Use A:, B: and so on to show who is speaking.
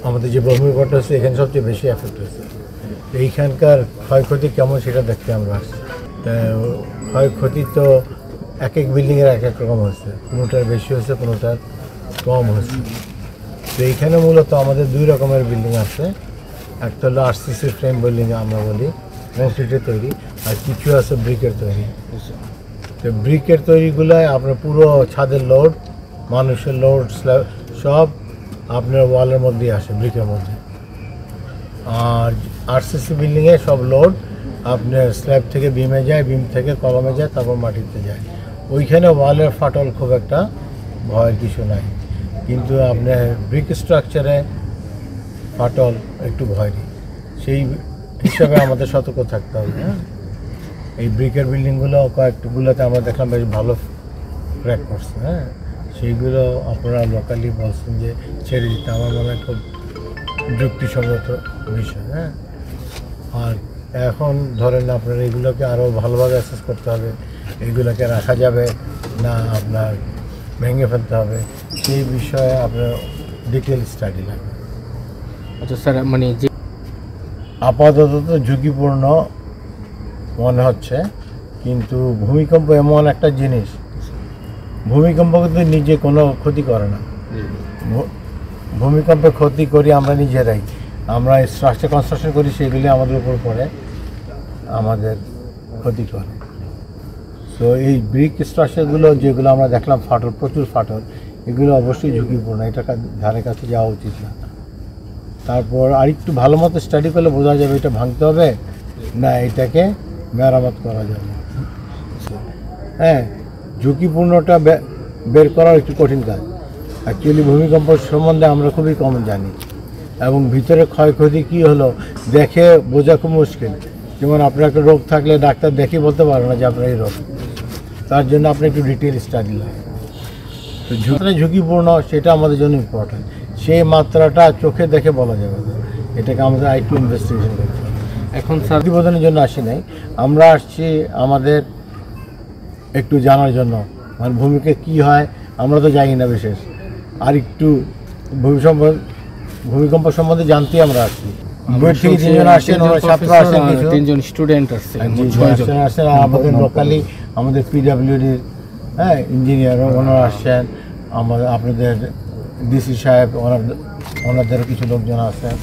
A: আমাদের যে ভূমিকম্পটা হচ্ছে এখানে সবচেয়ে বেশি এফেক্ট হয়েছে। এইখানকার ক্ষয়ক্ষতি কেমন সেটা দেখতে আমরা আসছি। ক্ষয়ক্ষতি তো এক এক বিল্ডিংয়ের এক এক রকম হচ্ছে, কোনোটার বেশি হচ্ছে, কোনোটার কম হচ্ছে। তো এইখানে মূলত আমাদের দুই রকমের বিল্ডিং আছে। একটা হলো আরসিসি ফ্রেম বিল্ডিং আমরা বলি, কংক্রিটের তৈরি, আর কিছু আছে ব্রিকের তৈরি। তো ব্রিকের তৈরিগুলোয় আপনার পুরো ছাদের লোড, মানুষের লোড, স্ল্যাব সব আপনার ওয়ালের মধ্যেই আসে, ব্রিকের মধ্যে। আর আরসিসি বিল্ডিংয়ে সব লোড আপনার স্ল্যাব থেকে বিমে যায়, বিম থেকে কলমে যায়, তারপর মাটিতে যায়। ওইখানে ওয়ালের ফাটল খুব একটা ভয়ের কিছু নাই, কিন্তু আপনার ব্রিক স্ট্রাকচারে ফাটল একটু ভয়েরই। সেই হিসাবে আমাদের সতর্ক থাকতে হবে। হ্যাঁ, এই ব্রিকের বিল্ডিংগুলো কয়েকগুলোতে আমরা দেখলাম বেশ ভালো ক্র্যাক করছে। হ্যাঁ, সেইগুলো আপনারা লোকালি বলছেন যে ছেড়ে দিতে, আমার মনে হয় খুব যুক্তিসঙ্গত বিষয়। হ্যাঁ, আর এখন ধরেন আপনার এগুলোকে আরও ভালোভাবে অ্যাসেস করতে হবে, এগুলোকে রাখা যাবে না আপনার ভেঙে ফেলতে হবে, সেই বিষয়ে আপনার ডিটেল স্টাডি লাগবে।
B: আচ্ছা স্যার, মানে যে
A: আপাতত ঝুঁকিপূর্ণ মনে হচ্ছে, কিন্তু ভূমিকম্প এমন একটা জিনিস, ভূমিকম্প কিন্তু নিজে কোনো ক্ষতি করে না। ভূমিকম্পে ক্ষতি করি আমরা নিজেরাই, আমরা স্ট্রাকচার কনস্ট্রাকশন করি, সেগুলি আমাদের উপর পড়ে আমাদের ক্ষতি করে। তো এই ব্রিক স্ট্রাকচারগুলো যেগুলো আমরা দেখলাম ফাটল, প্রচুর ফাটল, এগুলো অবশ্যই ঝুঁকিপূর্ণ, এটা ধারে কাছে যাওয়া উচিত না। তারপর আরেকটু ভালো মতো স্টাডি করলে বোঝা যাবে এটা ভাঙতে হবে না এটাকে মেরামত করা যাবে। হ্যাঁ, ঝুঁকিপূর্ণটা বের করার একটু কঠিন কাজ। অ্যাকচুয়ালি ভূমিকম্প সম্বন্ধে আমরা খুবই কম জানি, এবং ভিতরে ক্ষয়ক্ষতি কী হলো দেখে বোঝা খুব মুশকিল। যেমন আপনার একটা রোগ থাকলে ডাক্তার দেখে বলতে পারে না যে আপনার এই রোগ, তার জন্য আপনার একটু ডিটেল স্টাডি লাগে। তো ঝুঁকিপূর্ণ সেটা আমাদের জন্য ইম্পর্টেন্ট, সেই মাত্রাটা চোখে দেখে বলা যাবে না, এটাকে আমাদের আরেকটু ইনভেস্টিগেশন করতে হবে। এখন ক্ষতিবোধনের জন্য আসি নাই, আমরা আসছি আমাদের একটু জানার জন্য, মানে ভূমিকে কী হয় আমরা তো জানি না বিশেষ, আর একটু ভূমিকম্প সম্বন্ধে জানতেই আমরা আসছি।
B: তিনজন স্টুডেন্ট আসছেন,
A: আমাদের লোকালি আমাদের পিডাব্লিউডির ইঞ্জিনিয়ার ওনারা আসছেন, আমাদের আপনাদের ডিসি সাহেব ওনাদেরও কিছু লোকজন আসছেন।